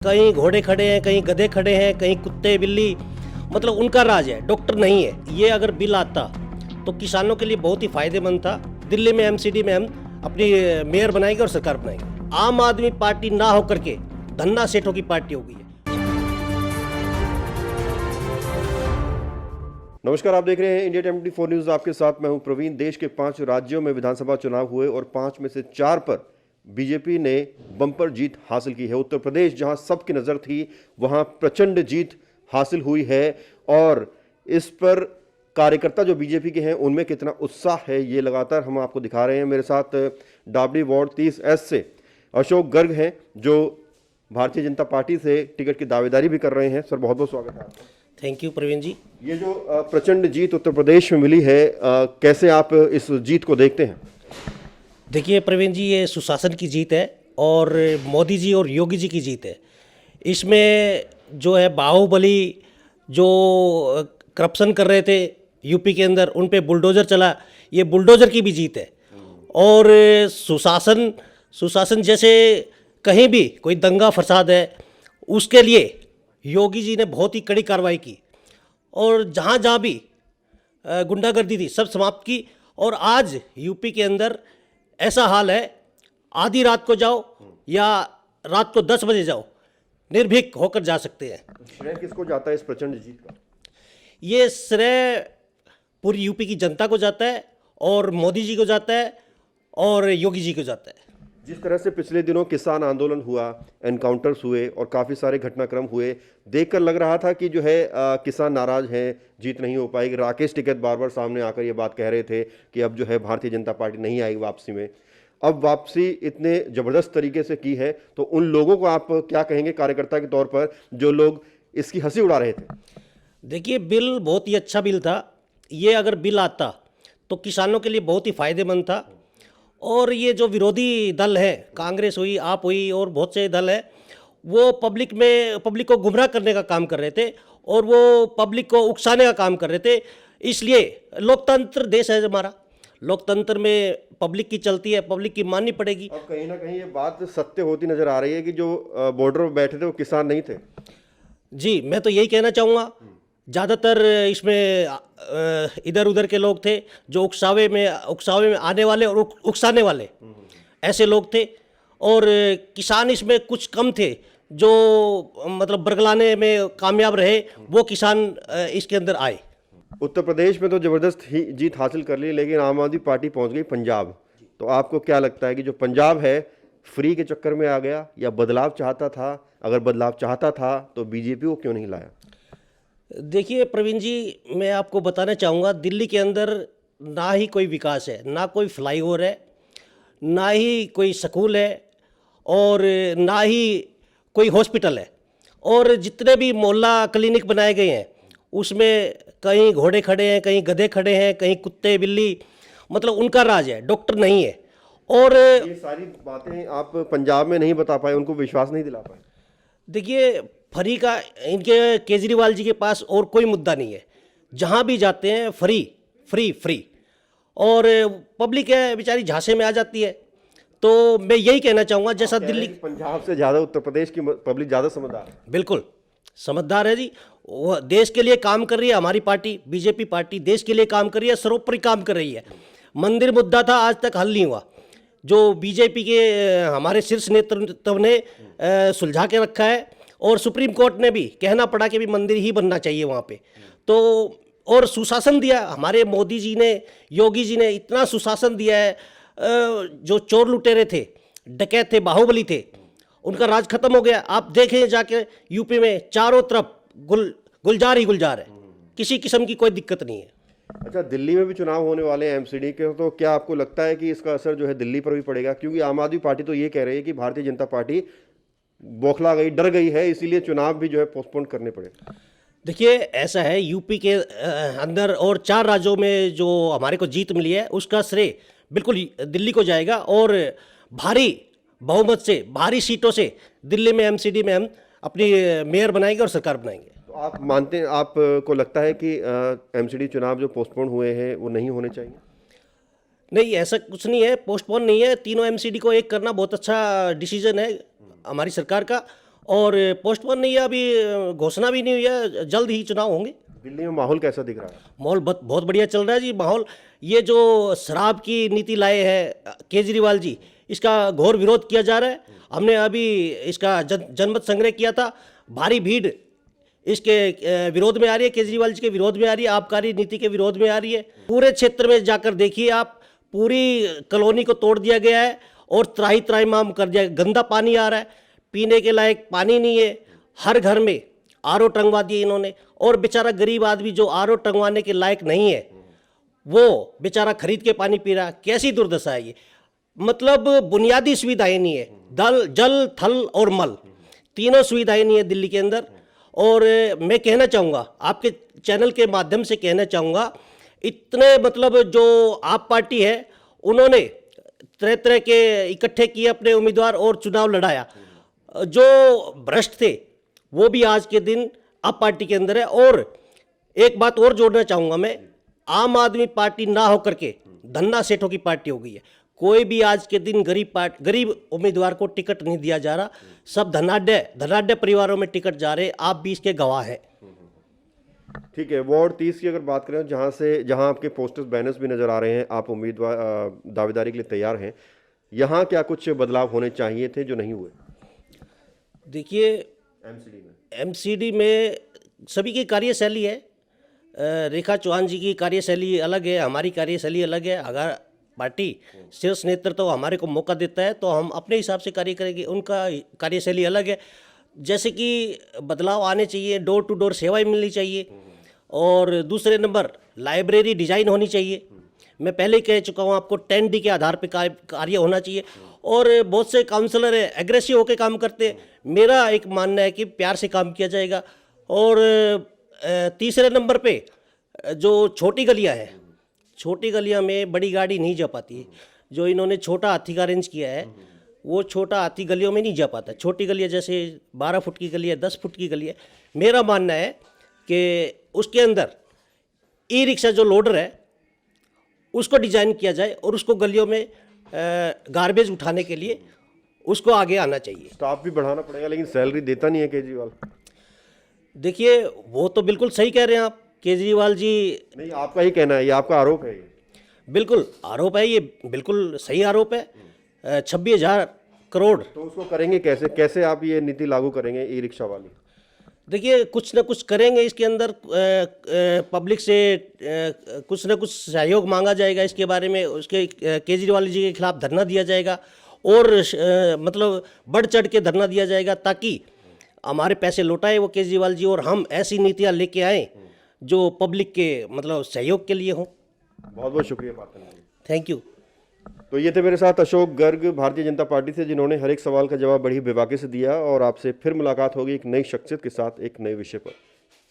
कहीं घोड़े खड़े हैं, कहीं गधे खड़े हैं, कहीं कुत्ते बिल्ली, मतलब उनका राज है, डॉक्टर नहीं है। ये अगर बिल आता तो किसानों के लिए बहुत ही फायदेमंद था। दिल्ली में एमसीडी में हम अपनी मेयर बनाएंगे और सरकार बनाएंगे। आम आदमी पार्टी ना होकर के धन्ना सेठों की पार्टी हो गई है। नमस्कार, आप देख रहे हैं इंडिया 24 न्यूज। आपके साथ मैं हूं प्रवीण। देश के 5 राज्यों में विधानसभा चुनाव हुए और 5 में से 4 पर बीजेपी ने बम्पर जीत हासिल की है। उत्तर प्रदेश, जहां सबकी नजर थी, वहां प्रचंड जीत हासिल हुई है और इस पर कार्यकर्ता जो बीजेपी के हैं उनमें कितना उत्साह है, ये लगातार हम आपको दिखा रहे हैं। मेरे साथ डाबड़ी वार्ड 30S से अशोक गर्ग हैं, जो भारतीय जनता पार्टी से टिकट की दावेदारी भी कर रहे हैं। सर, बहुत बहुत स्वागत है आपका। थैंक यू प्रवीण जी। ये जो प्रचंड जीत उत्तर प्रदेश में मिली है, कैसे आप इस जीत को देखते हैं? देखिए प्रवीण जी, ये सुशासन की जीत है और मोदी जी और योगी जी की जीत है। इसमें जो है बाहुबली जो करप्शन कर रहे थे यूपी के अंदर, उन पे बुलडोज़र चला, ये बुलडोज़र की भी जीत है। और सुशासन जैसे कहीं भी कोई दंगा फसाद है, उसके लिए योगी जी ने बहुत ही कड़ी कार्रवाई की और जहाँ जहाँ भी गुंडागर्दी थी सब समाप्त की। और आज यूपी के अंदर ऐसा हाल है, आधी रात को जाओ या रात को 10 बजे जाओ, निर्भीक होकर जा सकते हैं। श्रेय किसको जाता है इस प्रचंड जीत का? ये श्रेय पूरी यूपी की जनता को जाता है और मोदी जी को जाता है और योगी जी को जाता है। जिस तरह से पिछले दिनों किसान आंदोलन हुआ, एनकाउंटर्स हुए और काफ़ी सारे घटनाक्रम हुए, देखकर लग रहा था कि जो है किसान नाराज हैं, जीत नहीं हो पाएगी। राकेश टिकैत बार बार सामने आकर ये बात कह रहे थे कि अब जो है भारतीय जनता पार्टी नहीं आएगी वापसी में। अब वापसी इतने ज़बरदस्त तरीके से की है, तो उन लोगों को आप क्या कहेंगे कार्यकर्ता के तौर पर, जो लोग इसकी हंसी उड़ा रहे थे? देखिए, बिल बहुत ही अच्छा बिल था। ये अगर बिल आता तो किसानों के लिए बहुत ही फायदेमंद था। और ये जो विरोधी दल है, कांग्रेस हुई, आप हुई और बहुत से दल है, वो पब्लिक को गुमराह करने का काम कर रहे थे और वो पब्लिक को उकसाने का काम कर रहे थे। इसलिए लोकतंत्र देश है हमारा, लोकतंत्र में पब्लिक की चलती है, पब्लिक की माननी पड़ेगी। अब कहीं ना कहीं ये बात सत्य होती नजर आ रही है कि जो बॉर्डर पर बैठे थे वो किसान नहीं थे। जी, मैं तो यही कहना चाहूँगा। ज़्यादातर इसमें इधर उधर के लोग थे जो उकसावे में आने वाले और उकसाने वाले ऐसे लोग थे। और किसान इसमें कुछ कम थे जो मतलब बरगलाने में कामयाब रहे, वो किसान इसके अंदर आए। उत्तर प्रदेश में तो जबरदस्त ही जीत हासिल कर ली, लेकिन आम आदमी पार्टी पहुंच गई पंजाब। तो आपको क्या लगता है कि जो पंजाब है फ्री के चक्कर में आ गया या बदलाव चाहता था? अगर बदलाव चाहता था तो बीजेपी को क्यों नहीं लाया? देखिए प्रवीण जी, मैं आपको बताना चाहूँगा, दिल्ली के अंदर ना ही कोई विकास है, ना कोई फ्लाईओवर है, ना ही कोई स्कूल है और ना ही कोई हॉस्पिटल है। और जितने भी मोहल्ला क्लिनिक बनाए गए हैं उसमें कहीं घोड़े खड़े हैं, कहीं गधे खड़े हैं, कहीं कुत्ते बिल्ली, मतलब उनका राज है, डॉक्टर नहीं है। और ये सारी बातें आप पंजाब में नहीं बता पाए, उनको विश्वास नहीं दिला पाए। देखिए, फ्री का इनके केजरीवाल जी के पास और कोई मुद्दा नहीं है। जहाँ भी जाते हैं फ्री फ्री फ्री, और पब्लिक है बेचारी झांसे में आ जाती है। तो मैं यही कहना चाहूँगा, जैसा दिल्ली, पंजाब से ज्यादा उत्तर प्रदेश की पब्लिक ज्यादा समझदार है। बिल्कुल समझदार है जी। वो देश के लिए काम कर रही है, हमारी पार्टी बीजेपी पार्टी देश के लिए काम कर रही है, सर्वोपरि काम कर रही है। मंदिर मुद्दा था, आज तक हल नहीं हुआ, जो बीजेपी के हमारे शीर्ष नेतृत्व ने सुलझा के रखा है। और सुप्रीम कोर्ट ने भी कहना पड़ा कि भी मंदिर ही बनना चाहिए वहाँ पे। तो और सुशासन दिया हमारे मोदी जी ने, योगी जी ने इतना सुशासन दिया है। जो चोर लुटेरे थे, डकैत थे, बाहुबली थे, उनका राज खत्म हो गया। आप देखें जाके यूपी में चारों तरफ गुलजार ही गुलजार है, किसी किस्म की कोई दिक्कत नहीं है। अच्छा, दिल्ली में भी चुनाव होने वाले हैं एमसीडी के, तो क्या आपको लगता है कि इसका असर जो है दिल्ली पर भी पड़ेगा? क्योंकि आम आदमी पार्टी तो ये कह रही है कि भारतीय जनता पार्टी बौखला गई, डर गई है, इसीलिए चुनाव भी जो है पोस्टपोन करने पड़े। देखिए, ऐसा है, यूपी के अंदर और 4 राज्यों में जो हमारे को जीत मिली है उसका श्रेय बिल्कुल दिल्ली को जाएगा। और भारी बहुमत से, भारी सीटों से दिल्ली में एमसीडी में हम अपनी मेयर बनाएंगे और सरकार बनाएंगे। तो आप मानते हैं, आपको लगता है कि एमसीडी चुनाव जो पोस्टपोन हुए हैं वो नहीं होने चाहिए? नहीं, ऐसा कुछ नहीं है, पोस्टपोन नहीं है। तीनों एमसीडी को एक करना बहुत अच्छा डिसीजन है हमारी सरकार का। और पोस्टपोन नहीं है, अभी घोषणा भी नहीं हुई है, जल्द ही चुनाव होंगे। दिल्ली में माहौल कैसा दिख रहा है? माहौल बहुत बढ़िया चल रहा है जी। माहौल, ये जो शराब की नीति लाए हैं केजरीवाल जी, इसका घोर विरोध किया जा रहा है। हमने अभी इसका जनमत संग्रह किया था। भारी भीड़ इसके विरोध में आ रही है, केजरीवाल जी के विरोध में आ रही है, आबकारी नीति के विरोध में आ रही है। पूरे क्षेत्र में जाकर देखिए आप, पूरी कॉलोनी को तोड़ दिया गया है और त्राही त्राहीमाम कर दिया। गंदा पानी आ रहा है, पीने के लायक पानी नहीं है। हर घर में आरओ टंगवा दिए इन्होंने, और बेचारा गरीब आदमी जो आरओ टंगवाने के लायक नहीं है, वो बेचारा खरीद के पानी पी रहा है। कैसी दुर्दशा है ये। मतलब बुनियादी सुविधाएं नहीं है, जल थल और मल, तीनों सुविधाएं नहीं है दिल्ली के अंदर। और मैं कहना चाहूँगा, आपके चैनल के माध्यम से कहना चाहूँगा, इतने मतलब जो आप पार्टी है, उन्होंने तरह तरह के इकट्ठे किए अपने उम्मीदवार और चुनाव लड़ाया। जो भ्रष्ट थे वो भी आज के दिन आप पार्टी के अंदर है। और एक बात और जोड़ना चाहूँगा मैं, आम आदमी पार्टी ना होकर के धन्ना सेठों की पार्टी हो गई है। कोई भी आज के दिन गरीब उम्मीदवार को टिकट नहीं दिया जा रहा, सब धनाढ्य परिवारों में टिकट जा रहे। आप भी इसके गवाह हैं। ठीक है, वार्ड 30 की अगर बात करें, जहां आपके पोस्टर्स बैनर्स भी नजर आ रहे हैं, आप उम्मीदवार दावेदारी के लिए तैयार हैं, यहाँ क्या कुछ बदलाव होने चाहिए थे जो नहीं हुए? देखिए, एमसीडी में सभी की कार्यशैली है। रेखा चौहान जी की कार्यशैली अलग है, हमारी कार्यशैली अलग है। अगर पार्टी शीर्ष नेतृत्व तो हमारे को मौका देता है तो हम अपने हिसाब से कार्य करेंगे, उनका कार्यशैली अलग है। जैसे कि बदलाव आने चाहिए, डोर टू डोर सेवाएं मिलनी चाहिए, और दूसरे नंबर लाइब्रेरी डिजाइन होनी चाहिए। मैं पहले ही कह चुका हूँ आपको, 10D के आधार पर कार्य होना चाहिए। और बहुत से काउंसलर है एग्रेसिव होकर काम करते हैं, मेरा एक मानना है कि प्यार से काम किया जाएगा। और तीसरे नंबर पे जो छोटी गलियां हैं, छोटी गलियां में बड़ी गाड़ी नहीं जा पाती। जो इन्होंने छोटा हाथी का अरेंज किया है, वो छोटा हाथी गलियों में नहीं जा पाता। छोटी गलियां जैसे 12 फुट की गली है, 10 फुट की गली है। मेरा मानना है कि उसके अंदर ई रिक्शा जो लोडर है उसको डिजाइन किया जाए, और उसको गलियों में गार्बेज उठाने के लिए उसको आगे आना चाहिए। स्टाफ भी बढ़ाना पड़ेगा, लेकिन सैलरी देता नहीं है केजरीवाल। देखिए, वो तो बिल्कुल सही कह रहे हैं आप, केजरीवाल जी। नहीं, आपका ही कहना है, ये आपका आरोप है? ये बिल्कुल आरोप है, ये बिल्कुल सही आरोप है। 26,000 करोड़। तो उसको करेंगे कैसे आप ये नीति लागू करेंगे ई रिक्शा वाली? देखिए, कुछ ना कुछ करेंगे इसके अंदर। पब्लिक से कुछ ना कुछ सहयोग मांगा जाएगा इसके बारे में। उसके केजरीवाल जी के खिलाफ धरना दिया जाएगा, और मतलब बढ़ चढ़ के धरना दिया जाएगा, ताकि हमारे पैसे लौटाए वो केजरीवाल जी, और हम ऐसी नीतियां लेके आएँ जो पब्लिक के मतलब सहयोग के लिए हों। बहुत बहुत शुक्रिया बात करने के लिए। Thank you. तो ये थे मेरे साथ अशोक गर्ग, भारतीय जनता पार्टी से, जिन्होंने हर एक सवाल का जवाब बड़ी बेबाकी से दिया। और आपसे फिर मुलाकात होगी एक नई शख्सियत के साथ, एक नए विषय पर।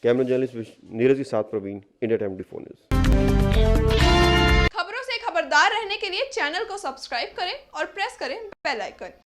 कैमरा जर्नलिस्ट नीरज के साथ प्रवीण, इंडिया टाइम 24 न्यूज। खबरों से खबरदार रहने के लिए चैनल को सब्सक्राइब करें और प्रेस करें बेल आइकन।